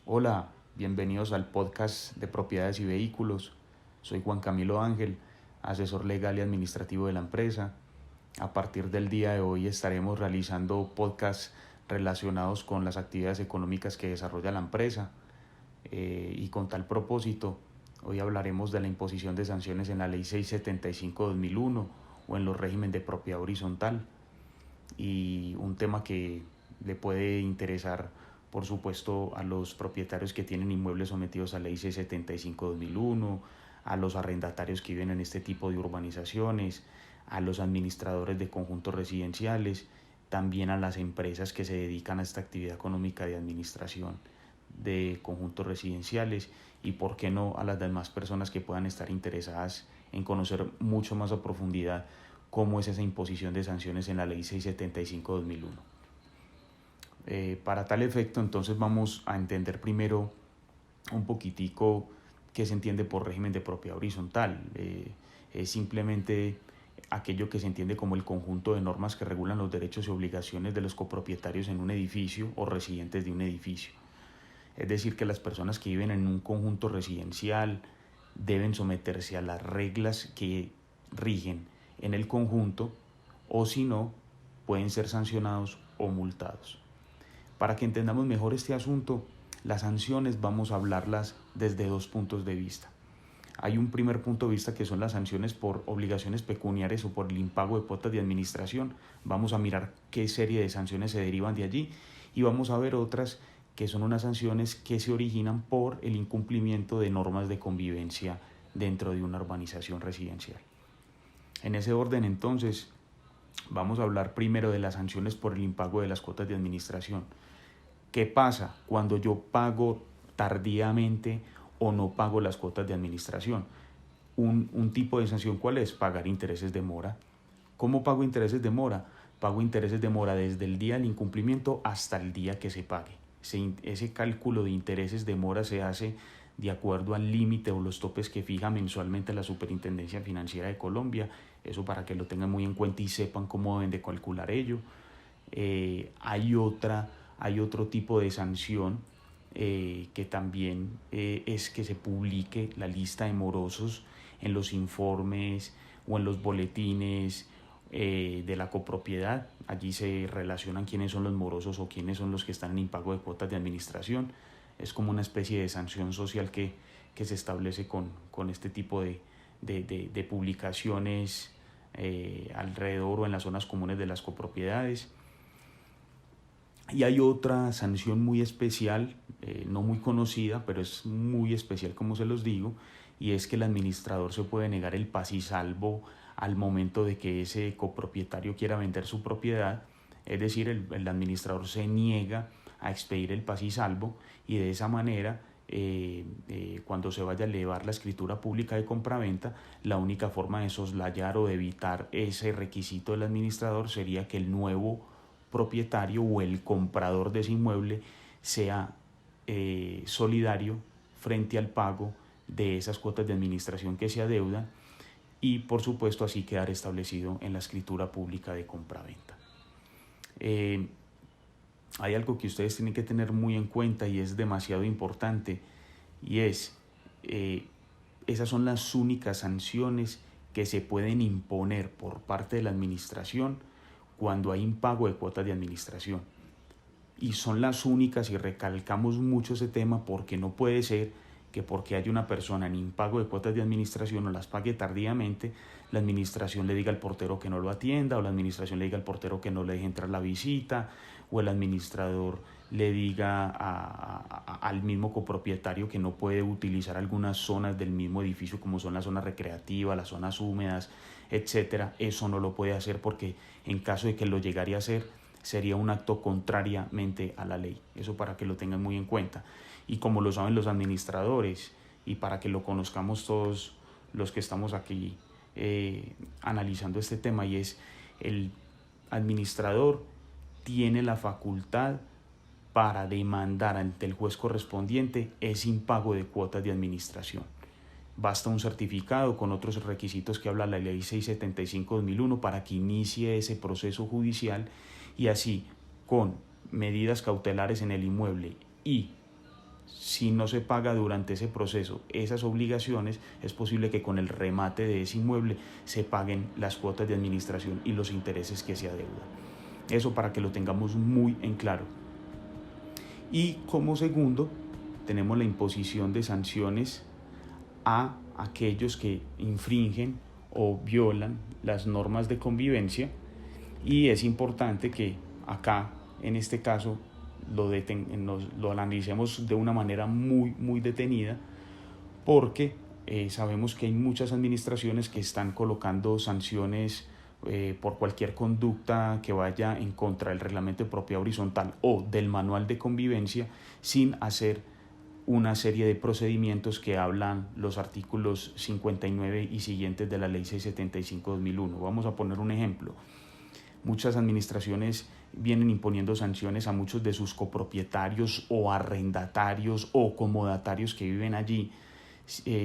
Hola, bienvenidos al podcast de propiedades y vehículos. Soy Juan Camilo Ángel, asesor legal y administrativo de la empresa. A partir del día de hoy estaremos realizando podcasts relacionados con las actividades económicas que desarrolla la empresa. Y con tal propósito, hoy hablaremos de la imposición de sanciones en la Ley 675/2001 o en los regímenes de propiedad horizontal. Y un tema que le puede interesar, por supuesto, a los propietarios que tienen inmuebles sometidos a Ley 675/2001, a los arrendatarios que viven en este tipo de urbanizaciones, a los administradores de conjuntos residenciales, también a las empresas que se dedican a esta actividad económica de administración de conjuntos residenciales y, por qué no, a las demás personas que puedan estar interesadas en conocer mucho más a profundidad cómo es esa imposición de sanciones en la Ley 675/2001. Para tal efecto, entonces vamos a entender primero un poquitico qué se entiende por régimen de propiedad horizontal. Es simplemente aquello que se entiende como el conjunto de normas que regulan los derechos y obligaciones de los copropietarios en un edificio o residentes de un edificio. Es decir, que las personas que viven en un conjunto residencial deben someterse a las reglas que rigen en el conjunto, o si no, pueden ser sancionados o multados. Para que entendamos mejor este asunto, las sanciones vamos a hablarlas desde dos puntos de vista. Hay un primer punto de vista que son las sanciones por obligaciones pecuniarias o por el impago de cuotas de administración. Vamos a mirar qué serie de sanciones se derivan de allí y vamos a ver otras que son unas sanciones que se originan por el incumplimiento de normas de convivencia dentro de una urbanización residencial. En ese orden, entonces, vamos a hablar primero de las sanciones por el impago de las cuotas de administración. ¿Qué pasa cuando yo pago tardíamente o no pago las cuotas de administración? Un tipo de sanción, ¿cuál es? Pagar intereses de mora. ¿Cómo pago intereses de mora? Pago intereses de mora desde el día del incumplimiento hasta el día que se pague. Ese cálculo de intereses de mora se hace de acuerdo al límite o los topes que fija mensualmente la Superintendencia Financiera de Colombia. Eso para que lo tengan muy en cuenta y sepan cómo deben de calcular ello. Hay otro tipo de sanción que también es que se publique la lista de morosos en los informes o en los boletines de la copropiedad. Allí se relacionan quiénes son los morosos o quiénes son los que están en impago de cuotas de administración. Es como una especie de sanción social que se establece con este tipo de publicaciones alrededor o en las zonas comunes de las copropiedades. Y hay otra sanción muy especial, no muy conocida, pero es muy especial, como se los digo, y es que el administrador se puede negar el paz y salvo al momento de que ese copropietario quiera vender su propiedad. Es decir, el administrador se niega a expedir el paz y salvo, y de esa manera cuando se vaya a elevar la escritura pública de compraventa, la única forma de soslayar o de evitar ese requisito del administrador sería que el nuevo propietario o el comprador de ese inmueble sea solidario frente al pago de esas cuotas de administración que se adeudan, y por supuesto así quedar establecido en la escritura pública de compraventa. Hay algo que ustedes tienen que tener muy en cuenta y es demasiado importante, y es esas son las únicas sanciones que se pueden imponer por parte de la administración cuando hay impago de cuotas de administración. Y son las únicas, y recalcamos mucho ese tema, porque no puede ser que porque haya una persona en impago de cuotas de administración o las pague tardíamente, la administración le diga al portero que no lo atienda, o la administración le diga al portero que no le deje entrar la visita, o el administrador le diga al mismo copropietario que no puede utilizar algunas zonas del mismo edificio, como son las zonas recreativas, las zonas húmedas, etcétera. Eso no lo puede hacer, porque en caso de que lo llegara a hacer, sería un acto contrariamente a la ley. Eso para que lo tengan muy en cuenta. Y como lo saben los administradores, y para que lo conozcamos todos los que estamos aquí analizando este tema, y es el administrador tiene la facultad para demandar ante el juez correspondiente ese impago de cuotas de administración. Basta un certificado con otros requisitos que habla la ley 675/2001 para que inicie ese proceso judicial, y así, con medidas cautelares en el inmueble y si no se paga durante ese proceso esas obligaciones, es posible que con el remate de ese inmueble se paguen las cuotas de administración y los intereses que se adeudan. Eso para que lo tengamos muy en claro. Y como segundo, tenemos la imposición de sanciones a aquellos que infringen o violan las normas de convivencia, y es importante que acá, en este caso, lo analicemos de una manera muy detenida, porque sabemos que hay muchas administraciones que están colocando sanciones por cualquier conducta que vaya en contra del reglamento de propiedad horizontal o del manual de convivencia, sin hacer una serie de procedimientos que hablan los artículos 59 y siguientes de la Ley 675/2001. Vamos a poner un ejemplo. Muchas administraciones vienen imponiendo sanciones a muchos de sus copropietarios o arrendatarios o comodatarios que viven allí,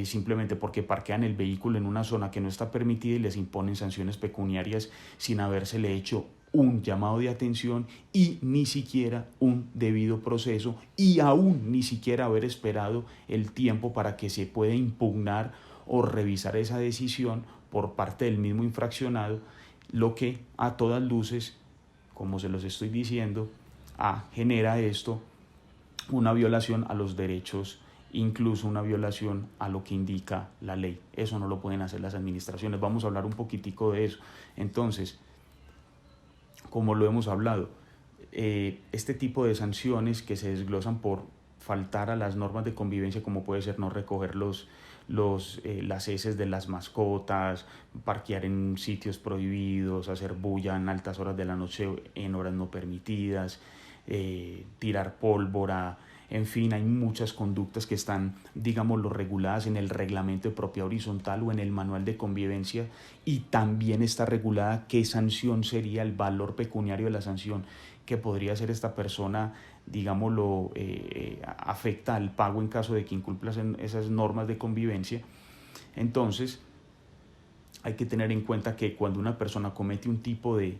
simplemente porque parquean el vehículo en una zona que no está permitida, y les imponen sanciones pecuniarias sin habérsele hecho un llamado de atención y ni siquiera un debido proceso, y aún ni siquiera haber esperado el tiempo para que se pueda impugnar o revisar esa decisión por parte del mismo infraccionado, lo que a todas luces, como se los estoy diciendo, genera esto una violación a los derechos, incluso una violación a lo que indica la ley. Eso no lo pueden hacer las administraciones. Vamos a hablar un poquitico de eso. Entonces, como lo hemos hablado, este tipo de sanciones que se desglosan por faltar a las normas de convivencia, como puede ser no recoger las heces de las mascotas, parquear en sitios prohibidos, hacer bulla en altas horas de la noche en horas no permitidas, tirar pólvora, en fin, hay muchas conductas que están, digámoslo, reguladas en el reglamento de propiedad horizontal o en el manual de convivencia, y también está regulada qué sanción sería el valor pecuniario de la sanción que podría hacer esta persona, digámoslo, afecta al pago en caso de que incumpla esas normas de convivencia. Entonces, hay que tener en cuenta que cuando una persona comete un tipo de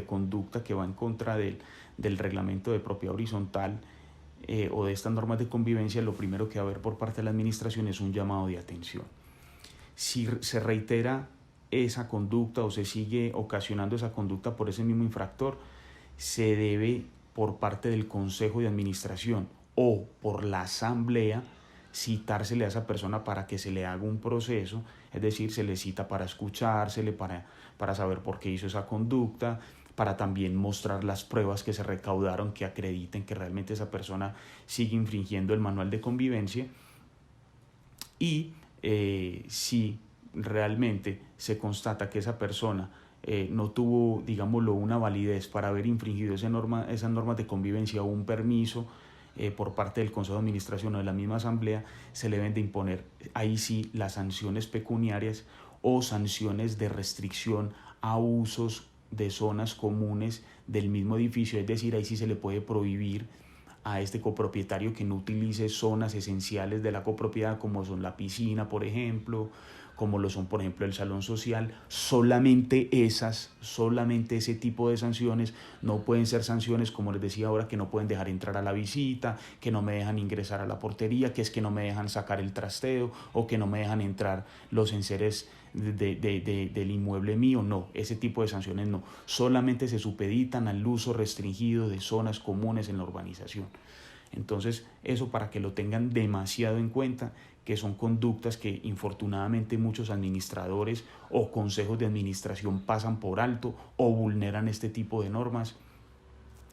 conducta que va en contra del reglamento de propiedad horizontal o de estas normas de convivencia, lo primero que va a haber por parte de la administración es un llamado de atención. Si se reitera esa conducta o se sigue ocasionando esa conducta por ese mismo infractor, se debe, por parte del Consejo de Administración o por la Asamblea, citársele a esa persona para que se le haga un proceso, es decir, se le cita para escuchársele, para saber por qué hizo esa conducta, para también mostrar las pruebas que se recaudaron que acrediten que realmente esa persona sigue infringiendo el manual de convivencia. Y si realmente se constata que esa persona no tuvo, digámoslo, una validez para haber infringido esas normas de convivencia o un permiso por parte del Consejo de Administración o de la misma Asamblea, se le deben de imponer ahí sí las sanciones pecuniarias o sanciones de restricción a usos de zonas comunes del mismo edificio, es decir, ahí sí se le puede prohibir a este copropietario que no utilice zonas esenciales de la copropiedad, como son la piscina, por ejemplo, como lo son, por ejemplo, el salón social. Solamente ese tipo de sanciones. No pueden ser sanciones, como les decía ahora, que no pueden dejar entrar a la visita, que no me dejan ingresar a la portería, que es que no me dejan sacar el trasteo o que no me dejan entrar los enseres del inmueble mío. No, ese tipo de sanciones no. Solamente se supeditan al uso restringido de zonas comunes en la urbanización. Entonces, eso para que lo tengan demasiado en cuenta, que son conductas que infortunadamente muchos administradores o consejos de administración pasan por alto o vulneran este tipo de normas.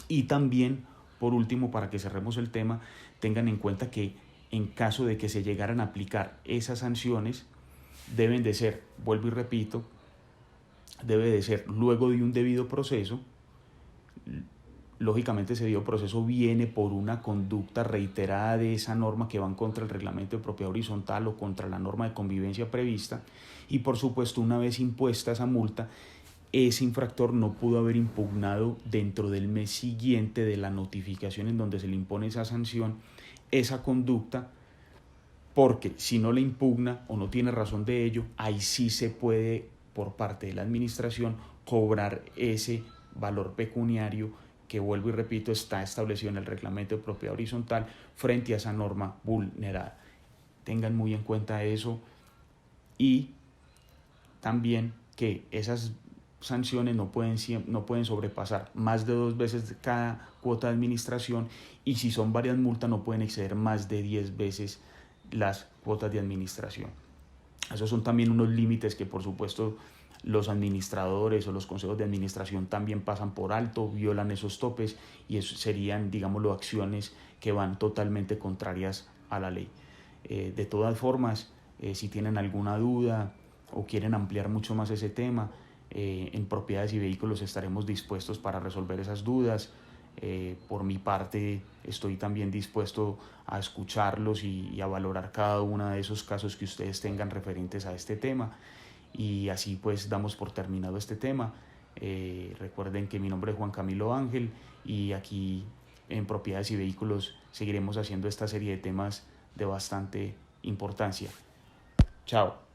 Y también, por último, para que cerremos el tema, tengan en cuenta que en caso de que se llegaran a aplicar esas sanciones, deben de ser, vuelvo y repito, debe de ser luego de un debido proceso. Lógicamente ese debido proceso viene por una conducta reiterada de esa norma que va en contra del reglamento de propiedad horizontal o contra la norma de convivencia prevista, y por supuesto, una vez impuesta esa multa, ese infractor no pudo haber impugnado dentro del mes siguiente de la notificación en donde se le impone esa sanción, esa conducta, porque si no le impugna o no tiene razón de ello, ahí sí se puede, por parte de la administración, cobrar ese valor pecuniario que vuelvo y repito, está establecido en el reglamento de propiedad horizontal frente a esa norma vulnerada. Tengan muy en cuenta eso, y también que esas sanciones no pueden sobrepasar más de 2 veces cada cuota de administración, y si son varias multas no pueden exceder más de 10 veces las cuotas de administración. Esos son también unos límites que por supuesto los administradores o los consejos de administración también pasan por alto, violan esos topes, y eso serían, digámoslo, acciones que van totalmente contrarias a la ley. De todas formas, si tienen alguna duda o quieren ampliar mucho más ese tema, en propiedades y vehículos estaremos dispuestos para resolver esas dudas. Por mi parte, estoy también dispuesto a escucharlos y a valorar cada uno de esos casos que ustedes tengan referentes a este tema. Y así pues damos por terminado este tema. Recuerden que mi nombre es Juan Camilo Ángel, y aquí en Propiedades y Vehículos seguiremos haciendo esta serie de temas de bastante importancia. Chao.